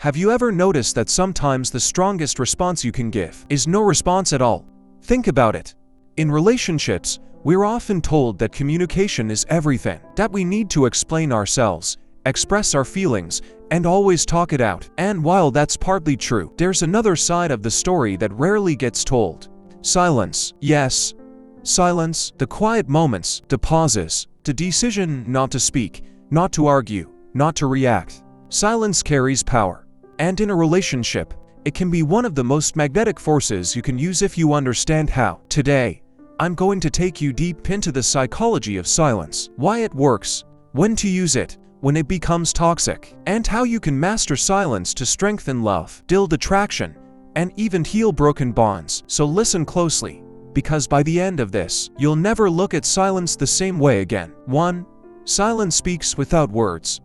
Have you ever noticed that sometimes the strongest response you can give is no response at all? Think about it. In relationships, we're often told that communication is everything, that we need to explain ourselves, express our feelings, and always talk it out. And while that's partly true, there's another side of the story that rarely gets told. Silence. Yes, silence. The quiet moments, the pauses, the decision not to speak, not to argue, not to react. Silence carries power. And in a relationship, it can be one of the most magnetic forces you can use if you understand how. Today, I'm going to take you deep into the psychology of silence, why it works, when to use it, when it becomes toxic, and how you can master silence to strengthen love, build attraction, and even heal broken bonds. So listen closely, because by the end of this, you'll never look at silence the same way again. 1. Silence speaks without words.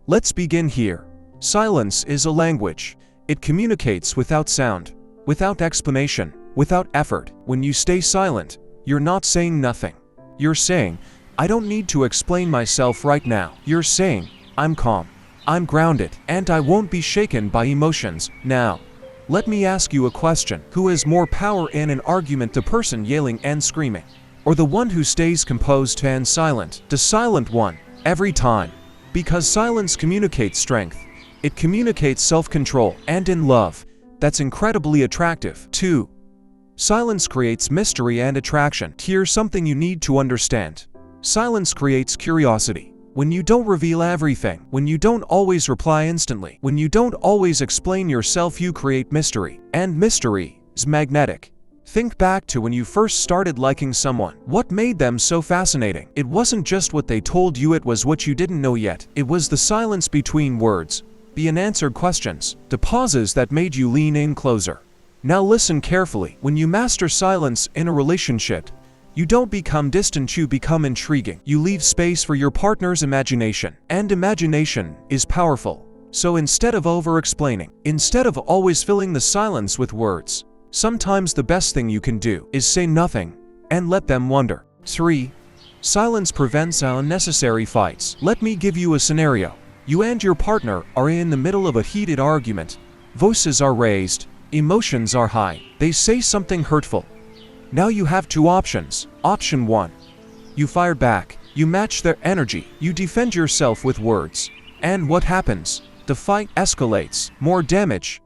Let's begin here. Silence is a language. It communicates without sound, without explanation, without effort. When you stay silent, you're not saying nothing. You're saying, I don't need to explain myself right now. You're saying, I'm calm, I'm grounded, and I won't be shaken by emotions. Now, let me ask you a question. Who has more power in an argument, the person yelling and screaming, or the one who stays composed and silent? The silent one, every time. Because silence communicates strength. It communicates self-control, and in love, that's incredibly attractive. 2. Silence creates mystery and attraction. Here's something you need to understand. Silence creates curiosity. When you don't reveal everything, when you don't always reply instantly, when you don't always explain yourself, you create mystery. And mystery is magnetic. Think back to when you first started liking someone. What made them so fascinating? It wasn't just what they told you, it was what you didn't know yet. It was the silence between words, the unanswered questions, the pauses that made you lean in closer. Now listen carefully. When you master silence in a relationship, you don't become distant, you become intriguing. You leave space for your partner's imagination. And imagination is powerful. So instead of over-explaining, instead of always filling the silence with words, sometimes the best thing you can do is say nothing and let them wonder. 3. Silence prevents unnecessary fights. Let me give you a scenario. You and your partner are in the middle of a heated argument. Voices are raised, emotions are high. They say something hurtful. Now you have two options. Option 1. You fire back. You match their energy. You defend yourself with words. And what happens? The fight escalates. More damage,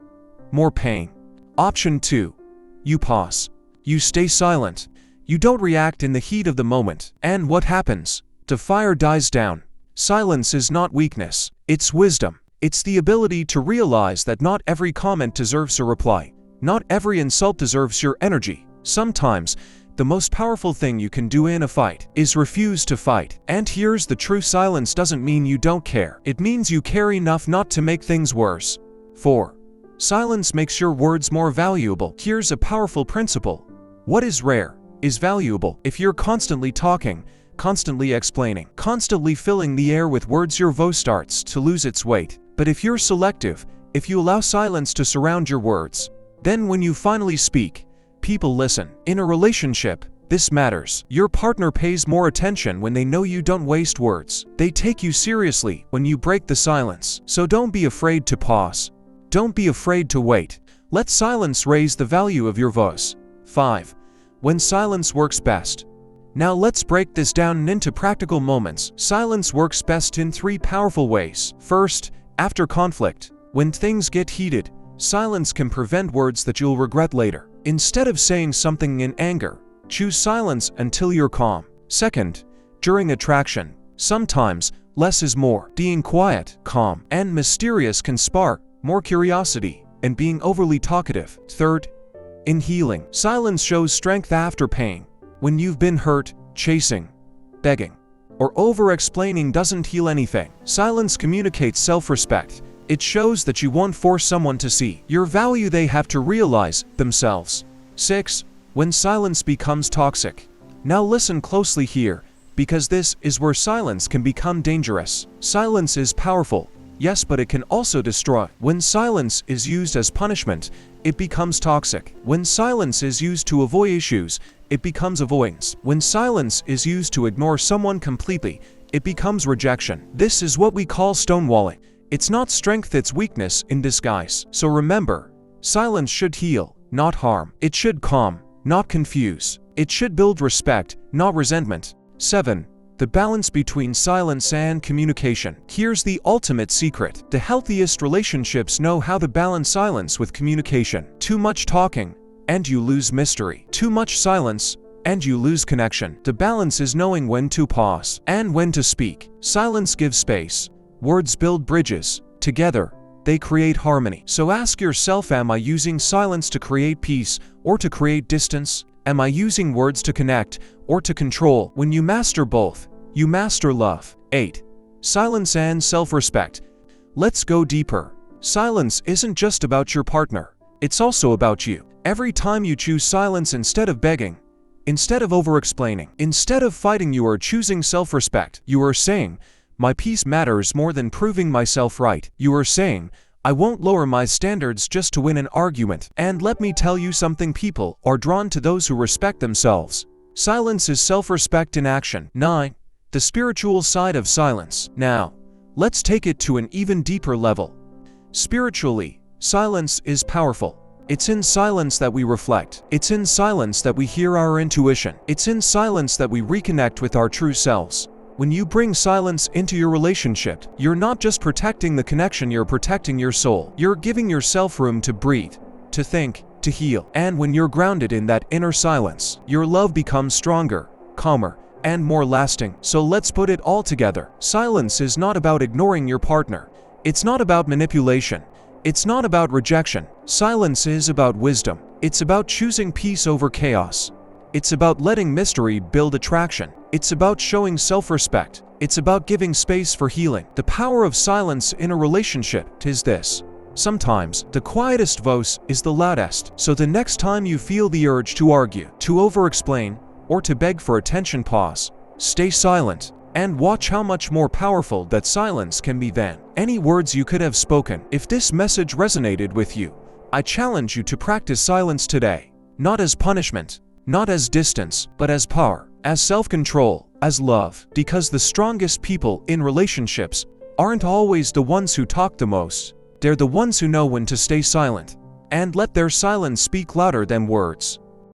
more pain. Option 2. You pause. You stay silent. You don't react in the heat of the moment. And what happens? The fire dies down. Silence is not weakness. It's wisdom. It's the ability to realize that not every comment deserves a reply. Not every insult deserves your energy. Sometimes, the most powerful thing you can do in a fight is refuse to fight. And here's the truth: silence doesn't mean you don't care. It means you care enough not to make things worse. 4. Silence makes your words more valuable. Here's a powerful principle. What is rare is valuable. If you're constantly talking, constantly explaining, constantly filling the air with words, your voice starts to lose its weight. But if you're selective, if you allow silence to surround your words, then when you finally speak, people listen. In a relationship, this matters. Your partner pays more attention when they know you don't waste words. They take you seriously when you break the silence. So don't be afraid to pause. Don't be afraid to wait. Let silence raise the value of your voice. 5. When silence works best. Now let's break this down into practical moments. Silence works best in 3 powerful ways. First, after conflict. When things get heated, silence can prevent words that you'll regret later. Instead of saying something in anger, choose silence until you're calm. Second, during attraction. Sometimes, less is more. Being quiet, calm, and mysterious can spark more curiosity and being overly talkative. Third, in healing. Silence shows strength after pain. When you've been hurt, chasing, begging, or over-explaining doesn't heal anything. Silence communicates self-respect. It shows that you won't force someone to see your value, they have to realize themselves. 6. When silence becomes toxic. Now listen closely here, because this is where silence can become dangerous. Silence is powerful, yes, but it can also destroy. When silence is used as punishment, it becomes toxic. When silence is used to avoid issues, it becomes avoidance. When silence is used to ignore someone completely, it becomes rejection. This is what we call stonewalling. It's not strength, it's weakness in disguise. So remember, silence should heal, not harm. It should calm, not confuse. It should build respect, not resentment. 7. The balance between silence and communication. Here's the ultimate secret. The healthiest relationships know how to balance silence with communication. Too much talking, and you lose mystery. Too much silence, and you lose connection. The balance is knowing when to pause and when to speak. Silence gives space. Words build bridges. Together, they create harmony. So ask yourself, am I using silence to create peace or to create distance? Am I using words to connect or to control? When you master both, you master love. 8. Silence and self-respect. Let's go deeper. Silence isn't just about your partner. It's also about you. Every time you choose silence instead of begging, instead of over-explaining, instead of fighting, you are choosing self-respect. You are saying, my peace matters more than proving myself right. You are saying, I won't lower my standards just to win an argument. And let me tell you something, people are drawn to those who respect themselves. Silence is self-respect in action. 9. The spiritual side of silence. Now, let's take it to an even deeper level. Spiritually, silence is powerful. It's in silence that we reflect. It's in silence that we hear our intuition. It's in silence that we reconnect with our true selves. When you bring silence into your relationship, you're not just protecting the connection, you're protecting your soul. You're giving yourself room to breathe, to think, to heal. And when you're grounded in that inner silence, your love becomes stronger, calmer, and more lasting. So let's put it all together. Silence is not about ignoring your partner. It's not about manipulation. It's not about rejection. Silence is about wisdom. It's about choosing peace over chaos. It's about letting mystery build attraction. It's about showing self-respect. It's about giving space for healing. The power of silence in a relationship is this. Sometimes, the quietest voice is the loudest. So the next time you feel the urge to argue, to over-explain, or to beg for attention, pause, stay silent, and watch how much more powerful that silence can be than any words you could have spoken. If this message resonated with you, I challenge you to practice silence today. Not as punishment, not as distance, but as power, as self-control, as love. Because the strongest people in relationships aren't always the ones who talk the most. They're the ones who know when to stay silent and let their silence speak louder than words.